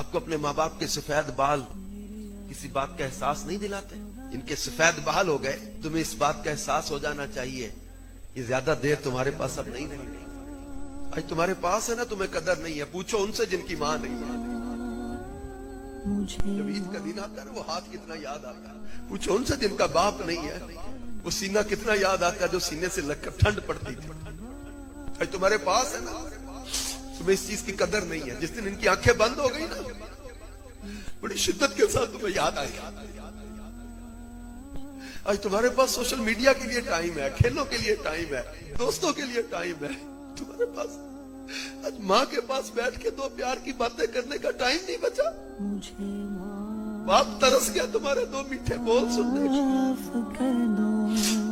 आपको अपने माँ बाप के सफेद बाल किसी बात का एहसास नहीं दिलाते? इनके सफेद बाल हो गए, तुम्हें इस बात का एहसास हो जाना चाहिए ये ज्यादा देर तुम्हारे पास अब नहीं रहेगी। आज तुम्हारे पास है ना, तुम्हें कदर नहीं है। पूछो उनसे जिनकी माँ नहीं है। जब ईद का दिन आता है ना, वो हाथ कितना याद आता है। पूछो उनसे जिनका बाप नहीं है, वो सीना कितना याद आता है जो सीने से लगकर ठंड पड़ती थी। आज तुम्हारे पास है ना, तुम्हें इस चीज की कदर नहीं है। जिस दिन इनकी आंखें बंद हो गई ना, बड़ी शिद्दत के साथ तुम्हें याद आएगा। आज तुम्हारे पास सोशल मीडिया के लिए टाइम है, खेलों के लिए टाइम है, दोस्तों के लिए टाइम है। तुम्हारे पास आज माँ के पास बैठ के दो प्यार की बातें करने का टाइम नहीं बचा। बाप तरस गया तुम्हारे दो मीठे बोल सुनने को।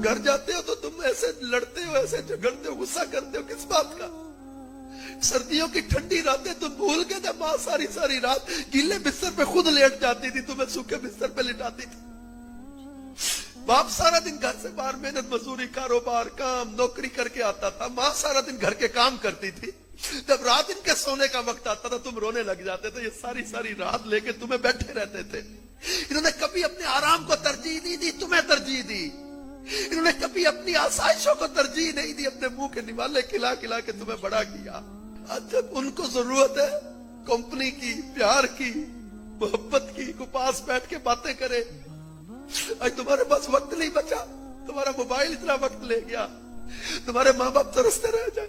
घर जाते हो तो तुम ऐसे लड़ते हो, ऐसे झगड़ते हो, गुस्सा करते हो, किस बात का? सर्दियों की ठंडी रातें तुम भूल गए थे। माँ सारी सारी रात गीले बिस्तर पे खुद लेट जाती थी, तुम्हें सूखे बिस्तर पे लिटाती थी। बाप सारा दिन घर से बाहर मेहनत मजदूरी, कारोबार, काम, नौकरी करके आता था। माँ सारा दिन घर के काम करती थी। जब रात इनके सोने का वक्त आता था, तुम रोने लग जाते थे। ये सारी सारी रात लेके तुम्हें बैठे रहते थे। इन्होंने कभी अपने आराम को तरजीह नहीं दी, तुम्हें तरजीह दी। इन्होंने कभी अपनी आसाइशों को तरजीह नहीं दी, अपने मुंह के निवाले खिला खिला के तुम्हें बड़ा किया। आज जब उनको जरूरत है कंपनी की, प्यार की, मोहब्बत की, को पास बैठ के बातें करे। आज तुम्हारे पास वक्त नहीं बचा। तुम्हारा मोबाइल इतना वक्त ले गया, तुम्हारे माँ बाप तरसते रह जाए।